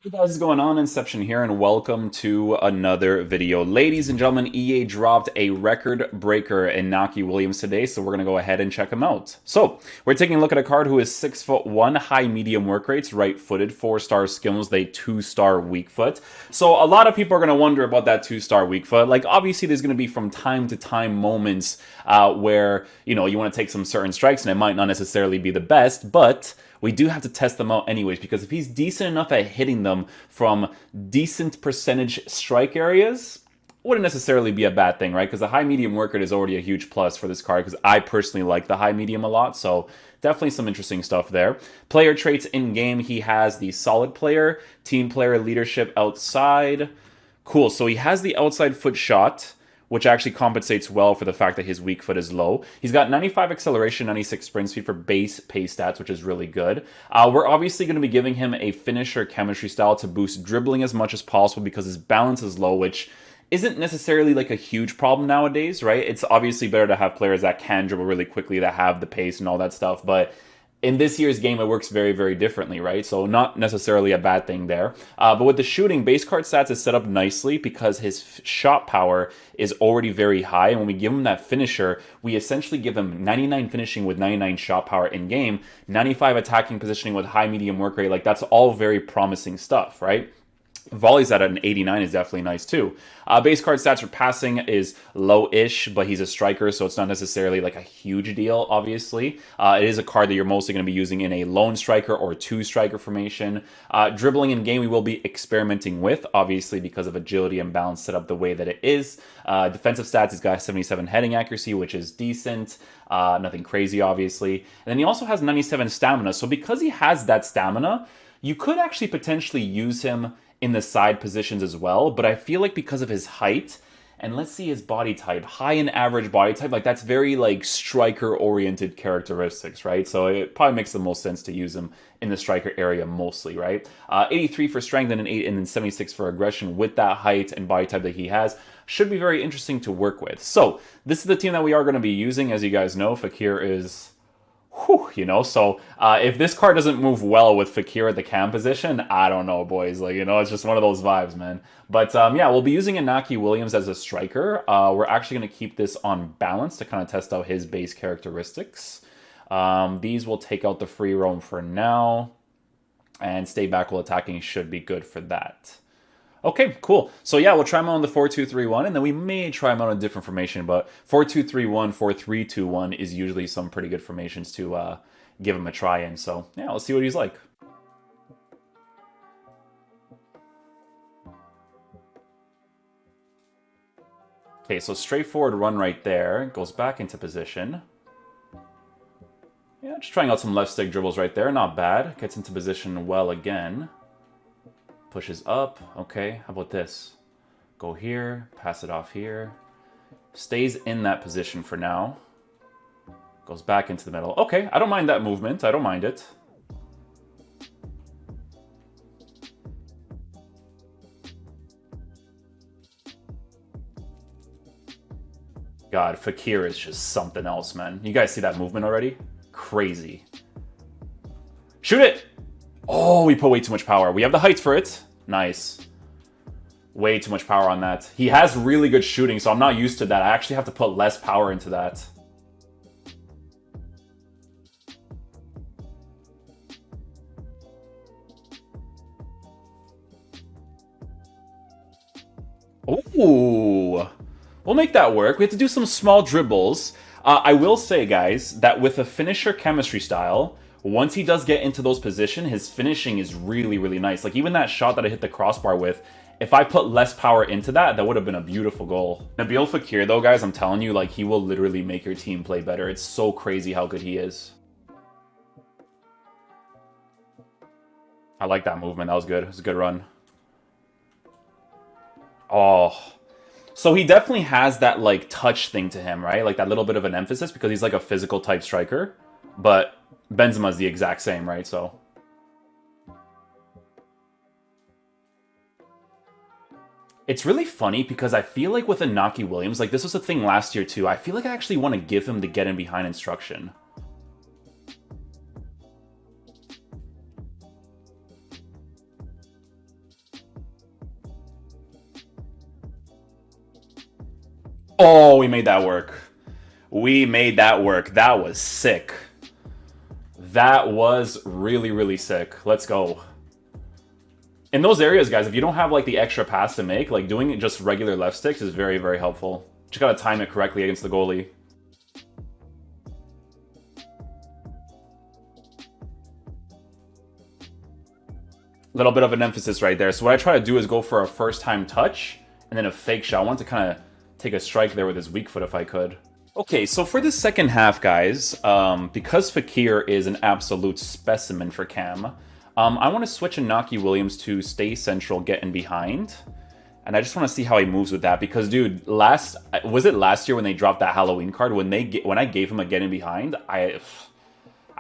Hey guys, what's going on? Inception here, and welcome to another video. Ladies and gentlemen, EA dropped a record breaker Inaki Williams today, so we're going to go ahead and check him out. So, we're taking a look at a card who is 6'1", high medium work rates, right-footed, 4-star skills, they 2-star weak foot. So, a lot of people are going to wonder about that 2-star weak foot. Like, obviously, there's going to be from time to time moments where, you want to take some certain strikes, and it might not necessarily be the best, but we do have to test them out anyways, because if he's decent enough at hitting them from decent percentage strike areas, wouldn't necessarily be a bad thing, right? Because the high medium work rate is already a huge plus for this card, because I personally like the high medium a lot, so definitely some interesting stuff there. Player traits in game, he has the solid player, team player, leadership outside. Cool, so he has the outside foot shot, which actually compensates well for the fact that his weak foot is low. He's got 95 acceleration, 96 sprint speed for base pace stats, which is really good. We're obviously going to be giving him a finisher chemistry style to boost dribbling as much as possible because his balance is low, which isn't necessarily like a huge problem nowadays, right? It's obviously better to have players that can dribble really quickly, that have the pace and all that stuff, but in this year's game, it works very, very differently, right? So not necessarily a bad thing there. But with the shooting, base card stats is set up nicely because his shot power is already very high. And when we give him that finisher, we essentially give him 99 finishing with 99 shot power in game, 95 attacking positioning with high medium work rate. Like, that's all very promising stuff, right? Volleys at an 89 is definitely nice too. Base card stats for passing is low-ish, but he's a striker, so it's not necessarily like a huge deal, obviously. It is a card that you're mostly going to be using in a lone striker or two-striker formation. Dribbling in game we will be experimenting with, obviously, because of agility and balance set up the way that it is. Defensive stats, he's got 77 heading accuracy, which is decent. Nothing crazy, obviously. And then he also has 97 stamina, so because he has that stamina, you could actually potentially use him in the side positions as well, but I feel like because of his height, and let's see his body type, high and average body type, like that's very like striker-oriented characteristics, right? So it probably makes the most sense to use him in the striker area mostly, right? 83 for strength and then 76 for aggression with that height and body type that he has. Should be very interesting to work with. So this is the team that we are going to be using. As you guys know, Fakir is... Whew, so if this card doesn't move well with Fakir at the cam position, I don't know, boys. Like, it's just one of those vibes, man. But yeah, we'll be using Inaki Williams as a striker. We're actually going to keep this on balance to kind of test out his base characteristics. These will take out the free roam for now, and stay back while attacking should be good for that. Okay, cool. So yeah, we'll try him on the 4-2-3-1, and then we may try him on a different formation, but 4-2-3-1, 4-3-2-1 is usually some pretty good formations to give him a try in. So yeah, let's see what he's like. Okay, so straightforward run right there. Goes back into position. Yeah, just trying out some left stick dribbles right there. Not bad. Gets into position well again. Pushes up. Okay, how about this? Go here, pass it off here. Stays in that position for now. Goes back into the middle. Okay, I don't mind that movement. I don't mind it. God, Fakir is just something else, man. You guys see that movement already? Crazy. Shoot it! Oh, we put way too much power. We have the heights for it. Nice. Way too much power on that. He has really good shooting, so I'm not used to that. I actually have to put less power into that. Ooh. We'll make that work. We have to do some small dribbles. I will say, guys, that with a finisher chemistry style, once he does get into those positions, his finishing is really, really nice. Like, even that shot that I hit the crossbar with, if I put less power into that, that would have been a beautiful goal. Nabil Fakir, though, guys, I'm telling you, like, he will literally make your team play better. It's so crazy how good he is. I like that movement. That was good. It was a good run. Oh... So he definitely has that, like, touch thing to him, right? Like, that little bit of an emphasis because he's, like, a physical type striker. But Benzema's the exact same, right? So... It's really funny because I feel like with Inaki Williams, like, this was a thing last year, too. I feel like I actually want to give him the get in behind instruction. Oh, we made that work. We made that work. That was sick. That was really, really sick. Let's go. In those areas, guys, if you don't have like the extra pass to make, like doing just regular left sticks is very, very helpful. Just gotta time it correctly against the goalie. Little bit of an emphasis right there. So what I try to do is go for a first time touch and then a fake shot. I want to kind of take a strike there with his weak foot if I could. Okay, so for the second half, guys, because Fakir is an absolute specimen for Cam, I want to switch Inaki Williams to stay central, get in behind. And I just want to see how he moves with that because, dude, was it last year when they dropped that Halloween card? When I gave him a get in behind, I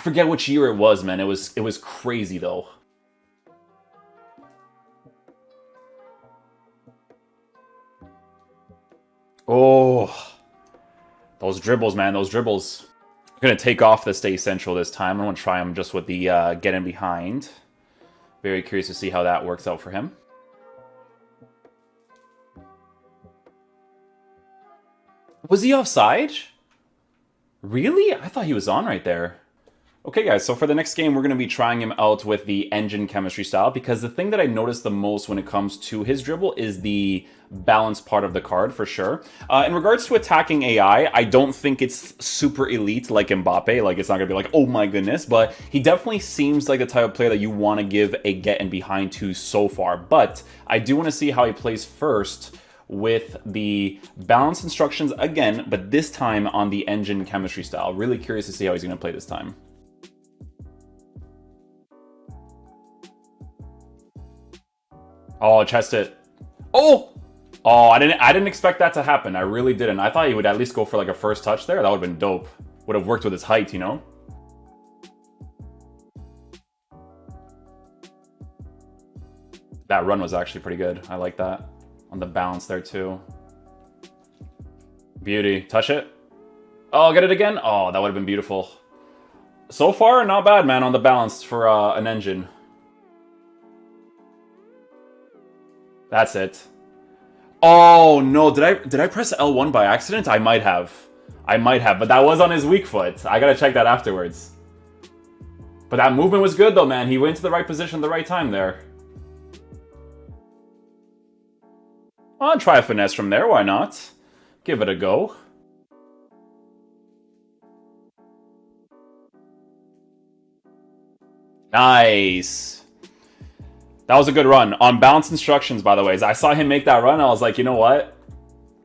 forget which year it was, man. It was crazy though. Oh, those dribbles, man, those dribbles. I'm going to take off the stay central this time. I'm going to try him just with the get in behind. Very curious to see how that works out for him. Was he offside? Really? I thought he was on right there. Okay, guys, so for the next game, we're going to be trying him out with the engine chemistry style because the thing that I noticed the most when it comes to his dribble is the balance part of the card, for sure. In regards to attacking AI, I don't think it's super elite like Mbappe. Like, it's not going to be like, oh my goodness, but he definitely seems like the type of player that you want to give a get in behind to so far. But I do want to see how he plays first with the balance instructions again, but this time on the engine chemistry style. Really curious to see how he's going to play this time. Oh, chest it. Oh! Oh, I didn't expect that to happen. I really didn't. I thought he would at least go for like a first touch there. That would have been dope. Would have worked with his height, you know? That run was actually pretty good. I like that. On the balance there too. Beauty. Touch it. Oh, get it again? Oh, that would have been beautiful. So far, not bad, man, on the balance for an engine. That's it. Oh no, did I press L1 by accident? I might have. But that was on his weak foot. I gotta check that afterwards. But that movement was good though, man. He went to the right position at the right time there. I'll try a finesse from there, why not? Give it a go. Nice. That was a good run. On balance instructions, by the way. I saw him make that run, I was like, you know what?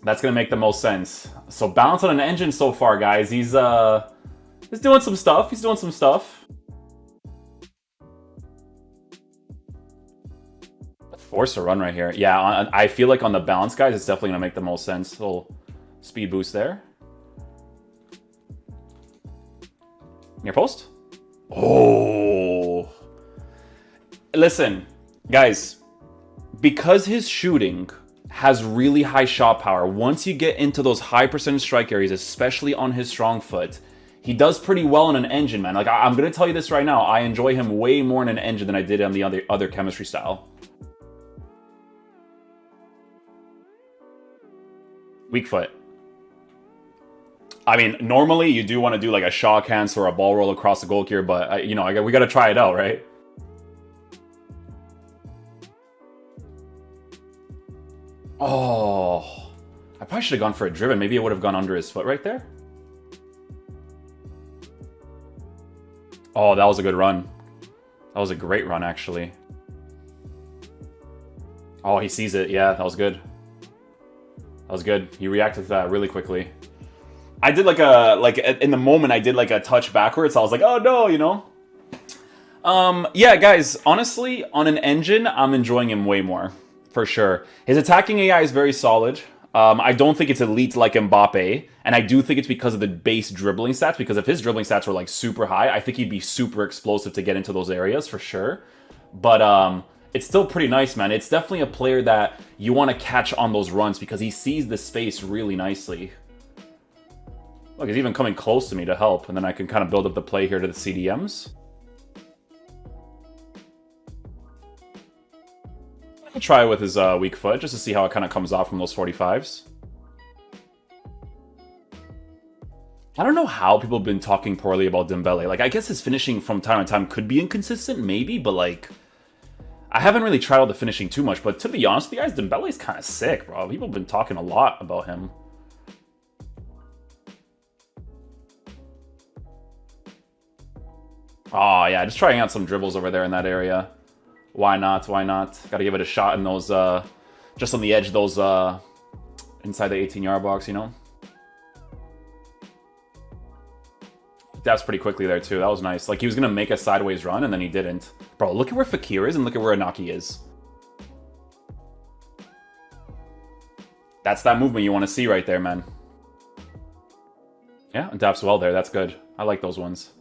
That's going to make the most sense. So balance on an engine so far, guys. He's doing some stuff. He's doing some stuff. Force a run right here. Yeah, I feel like on the balance, guys, it's definitely going to make the most sense. Little speed boost there. Near post? Oh. Listen. Guys, because his shooting has really high shot power, once you get into those high percentage strike areas, especially on his strong foot, he does pretty well in an engine, man. Like, I'm going to tell you this right now. I enjoy him way more in an engine than I did on the other chemistry style. Weak foot. I mean, normally you do want to do like a shot cancel or a ball roll across the goal here, but, you know, we got to try it out, right? Oh, I probably should have gone for a driven. Maybe it would have gone under his foot right there. Oh, that was a good run. That was a great run, actually. Oh, he sees it. Yeah, that was good. That was good. He reacted to that really quickly. I did in the moment, I did like a touch backwards. So I was like, oh no, you know? Yeah, guys, honestly, on an engine, I'm enjoying him way more. For sure. His attacking AI is very solid. I don't think it's elite like Mbappe, and I do think it's because of the base dribbling stats, because if his dribbling stats were like super high, I think he'd be super explosive to get into those areas for sure. But it's still pretty nice, man. It's definitely a player that you want to catch on those runs because he sees the space really nicely. Look, he's even coming close to me to help, and then I can kind of build up the play here to the CDMs. I'll try with his weak foot just to see how it kind of comes off from those 45s. I don't know how people have been talking poorly about Dembele. Like, I guess his finishing from time to time could be inconsistent, maybe, but like, I haven't really tried out the finishing too much. But to be honest with you guys, Dembele's kind of sick, bro. People have been talking a lot about him. Oh, yeah, just trying out some dribbles over there in that area. Why not? Why not? Gotta give it a shot in those, just on the edge of those, inside the 18-yard box, you know? That's pretty quickly there, too. That was nice. Like, he was gonna make a sideways run, and then he didn't. Bro, look at where Fekir is, and look at where Inaki is. That's that movement you want to see right there, man. Yeah, adapts well there. That's good. I like those ones.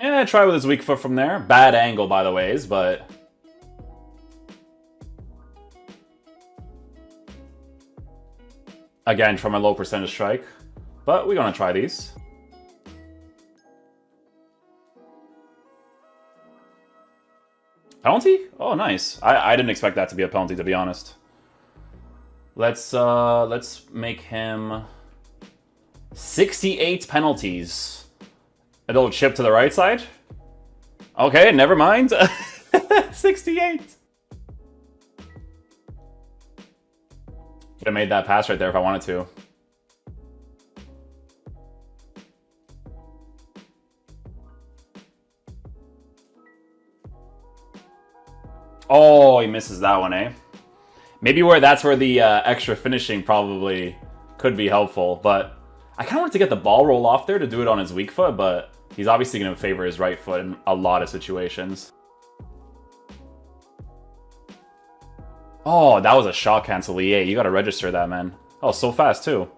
Yeah, try with his weak foot from there. Bad angle, by the ways, but... Again, from a low percentage strike. But we're gonna try these. Penalty? Oh, nice. I didn't expect that to be a penalty, to be honest. Let's make him 68 penalties. A little chip to the right side. Okay, never mind. 68. Could have made that pass right there if I wanted to. Oh, he misses that one, eh? Maybe that's where the extra finishing probably could be helpful, but I kind of wanted to get the ball roll off there to do it on his weak foot, but he's obviously going to favor his right foot in a lot of situations. Oh, that was a shot cancel, EA. You got to register that, man. Oh, so fast, too.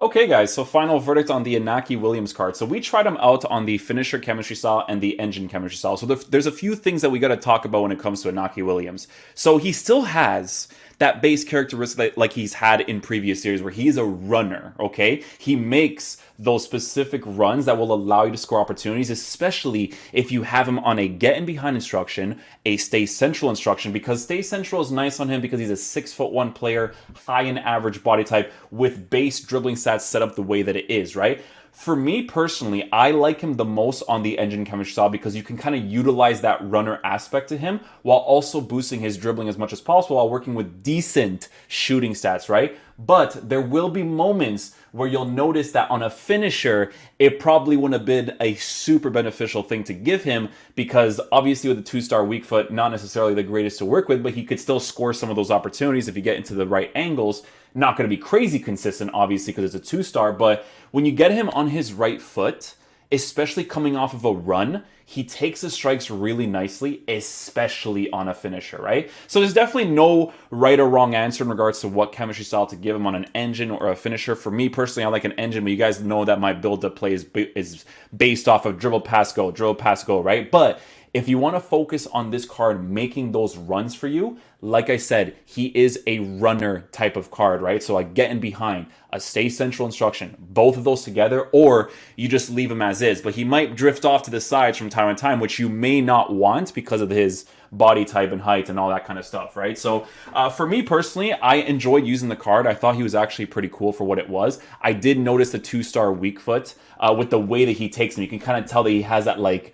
Okay, guys, so final verdict on the Inaki Williams card. So we tried him out on the finisher chemistry style and the engine chemistry style. So there's a few things that we got to talk about when it comes to Inaki Williams. So he still has that base characteristic like he's had in previous series where he's a runner, okay? He makes those specific runs that will allow you to score opportunities, especially if you have him on a get in behind instruction, a stay central instruction, because stay central is nice on him because he's a 6'1" player, high in average body type with base dribbling stats set up the way that it is, right? For me personally, I like him the most on the engine chemistry style because you can kind of utilize that runner aspect to him while also boosting his dribbling as much as possible while working with decent shooting stats, right? But there will be moments where you'll notice that on a finisher, it probably wouldn't have been a super beneficial thing to give him because obviously with a 2-star weak foot, not necessarily the greatest to work with, but he could still score some of those opportunities if you get into the right angles. Not going to be crazy consistent, obviously, because it's a 2-star, but when you get him on his right foot, especially coming off of a run, he takes the strikes really nicely, especially on a finisher, right? So there's definitely no right or wrong answer in regards to what chemistry style to give him on an engine or a finisher. For me personally, I like an engine, but you guys know that my build-up play is based off of dribble, pass, go, right? But if you want to focus on this card making those runs for you, like I said, he is a runner type of card, right? So like get in behind, a stay central instruction, both of those together, or you just leave him as is. But he might drift off to the sides from time to time, which you may not want because of his body type and height and all that kind of stuff, right? So for me personally, I enjoyed using the card. I thought he was actually pretty cool for what it was. I did notice the 2-star weak foot with the way that he takes him. You can kind of tell that he has that like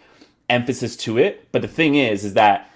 emphasis to it. But the thing is that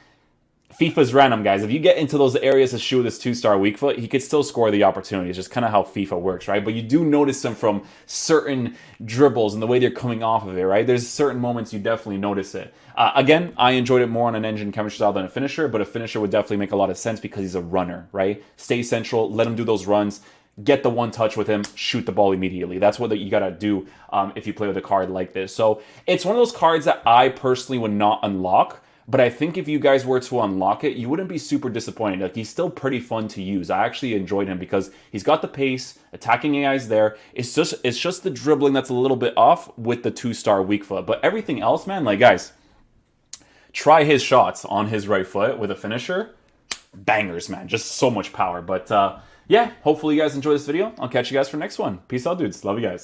FIFA's random, guys. If you get into those areas to shoot this 2-star weak foot, he could still score the opportunity. It's just kind of how FIFA works, right? But you do notice them from certain dribbles and the way they're coming off of it, right? There's certain moments you definitely notice it. Again, I enjoyed it more on an engine chemistry style than a finisher, but a finisher would definitely make a lot of sense because he's a runner, right? Stay central, let him do those runs, get the one touch with him, shoot the ball immediately. That's what you gotta do if you play with a card like this. So it's one of those cards that I personally would not unlock, but I think if you guys were to unlock it, you wouldn't be super disappointed. Like, he's still pretty fun to use. I actually enjoyed him because he's got the pace, attacking AI's there. It's just the dribbling that's a little bit off with the 2-star weak foot. But everything else, man, like, guys, try his shots on his right foot with a finisher. Bangers, man. Just so much power. But yeah, hopefully you guys enjoy this video. I'll catch you guys for the next one. Peace out, dudes. Love you guys.